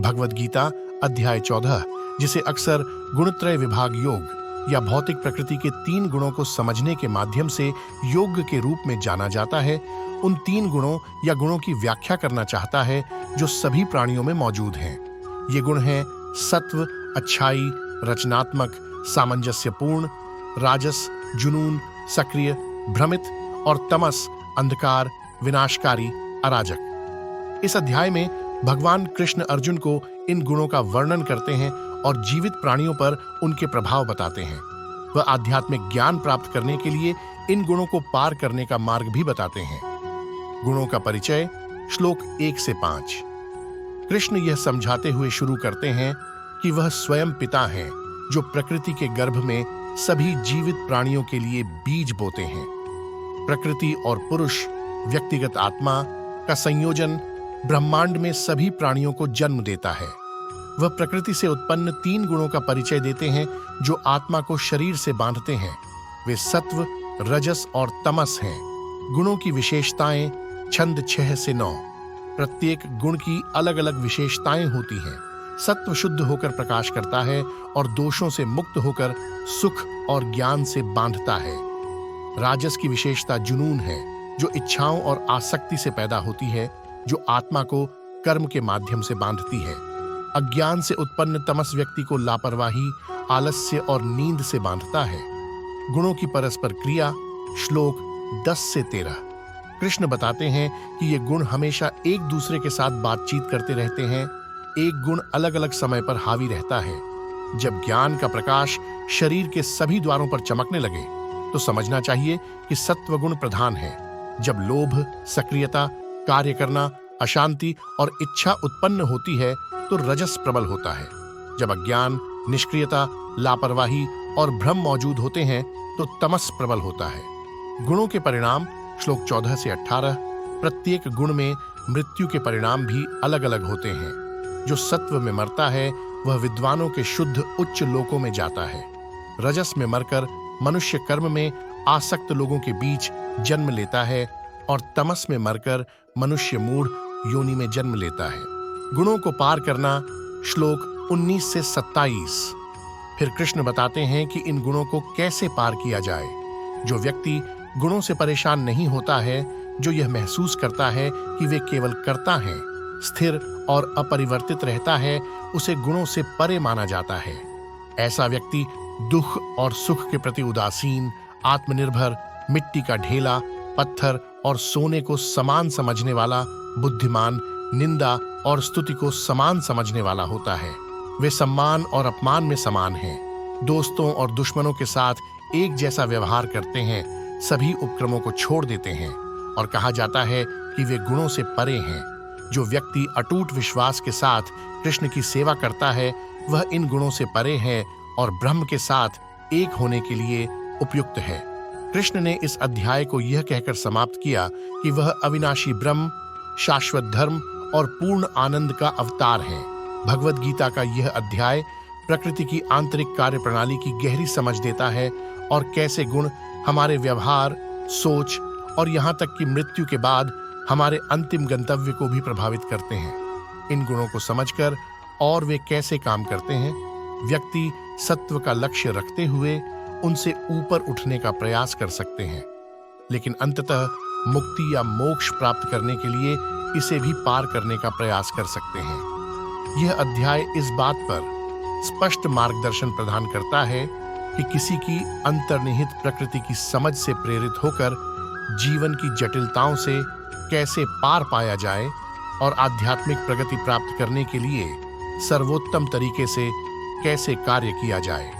भगवद गीता अध्याय 14, जिसे अक्सर गुणत्रय विभाग योग या भौतिक प्रकृति के 3 गुणों को समझने के माध्यम से योग के रूप में जाना जाता है, उन 3 गुणों या गुणों की व्याख्या करना चाहता है जो सभी प्राणियों में मौजूद हैं। ये गुण हैं सत्व अच्छाई, रचनात्मक, सामंजस्यपूर्ण, राजस जुनून, सक्रिय, भ्रमित और तमस अंधकार, विनाशकारी, अराजक। इस अध्याय में भगवान कृष्ण अर्जुन को इन गुणों का वर्णन करते हैं और जीवित प्राणियों पर उनके प्रभाव बताते हैं। वह आध्यात्मिक ज्ञान प्राप्त करने के लिए इन गुणों को पार करने का मार्ग भी बताते हैं। गुणों का परिचय श्लोक 1 से 5। कृष्ण यह समझाते हुए शुरू करते हैं कि वह स्वयं पिता हैं जो प्रकृति के गर्भ में सभी जीवित प्राणियों के लिए बीज बोते हैं। प्रकृति और पुरुष व्यक्तिगत आत्मा का संयोजन ब्रह्मांड में सभी प्राणियों को जन्म देता है। वह प्रकृति से उत्पन्न 3 गुणों का परिचय देते हैं जो आत्मा को शरीर से बांधते हैं। वे सत्व, रजस और तमस हैं। गुणों की विशेषताएं छंद 6 से 9। प्रत्येक गुण की अलग अलग विशेषताएं होती हैं। सत्व शुद्ध होकर प्रकाश करता है और दोषों से मुक्त होकर सुख और ज्ञान से बांधता है। राजस की विशेषता जुनून है, जो इच्छाओं और आसक्ति से पैदा होती है, जो आत्मा को कर्म के माध्यम से बांधती है। अज्ञान से उत्पन्न तमस व्यक्ति को लापरवाही, आलस्य और नींद से बांधता है। गुणों की परस्पर क्रिया श्लोक 10 से 13। कृष्ण बताते हैं कि ये गुण हमेशा एक दूसरे के साथ बातचीत करते रहते हैं। एक गुण अलग अलग समय पर हावी रहता है। जब ज्ञान का प्रकाश शरीर के सभी द्वारों पर चमकने लगे तो समझना चाहिए कि सत्व गुण प्रधान है। जब लोभ, सक्रियता, कार्य करना, अशांति और इच्छा उत्पन्न होती है तो रजस प्रबल होता है। जब अज्ञान, निष्क्रियता, लापरवाही और भ्रम मौजूद होते हैं तो तमस प्रबल होता है। गुणों के परिणाम श्लोक 14 से 18। प्रत्येक गुण में मृत्यु के परिणाम भी अलग अलग होते हैं। जो सत्व में मरता है वह विद्वानों के शुद्ध उच्च लोकों में जाता है। रजस में मरकर मनुष्य कर्म में आसक्त लोगों के बीच जन्म लेता है और तमस में मरकर मनुष्य मूढ़ योनि में जन्म लेता है। गुणों को पार करना श्लोक 19 से 27। फिर कृष्ण बताते हैं कि इन गुणों को कैसे पार किया जाए। जो व्यक्ति गुणों से परेशान नहीं होता है, जो यह महसूस करता है कि वे केवल कर्ता हैं, स्थिर और अपरिवर्तित रहता है, उसे गुणों से परे माना जाता है। ऐसा व्यक्ति दुख और सुख के प्रति उदासीन, आत्मनिर्भर, मिट्टी का ढेला, पत्थर और सोने को समान समझने वाला, बुद्धिमान, निंदा और स्तुति को समान समझने वाला होता है। वे सम्मान और अपमान में समान हैं। दोस्तों और दुश्मनों के साथ एक जैसा व्यवहार करते हैं, सभी उपक्रमों को छोड़ देते हैं और कहा जाता है कि वे गुणों से परे हैं। जो व्यक्ति अटूट विश्वास के साथ कृष्ण की सेवा करता है वह इन गुणों से परे है और ब्रह्म के साथ एक होने के लिए उपयुक्त है। कृष्ण ने इस अध्याय को यह कहकर समाप्त किया कि वह अविनाशी ब्रह्म, शाश्वत धर्म और पूर्ण आनंद का अवतार है। भगवद गीता का यह अध्याय प्रकृति की आंतरिक कार्य प्रणाली की गहरी समझ देता है और कैसे गुण हमारे व्यवहार, सोच और यहाँ तक कि मृत्यु के बाद हमारे अंतिम गंतव्य को भी प्रभावित करते हैं। इन गुणों को समझकर और वे कैसे काम करते हैं, व्यक्ति सत्व का लक्ष्य रखते हुए उनसे ऊपर उठने का प्रयास कर सकते हैं, लेकिन अंततः मुक्ति या मोक्ष प्राप्त करने के लिए इसे भी पार करने का प्रयास कर सकते हैं। यह अध्याय इस बात पर स्पष्ट मार्गदर्शन प्रदान करता है कि किसी की अंतर्निहित प्रकृति की समझ से प्रेरित होकर जीवन की जटिलताओं से कैसे पार पाया जाए और आध्यात्मिक प्रगति प्राप्त करने के लिए सर्वोत्तम तरीके से कैसे कार्य किया जाए।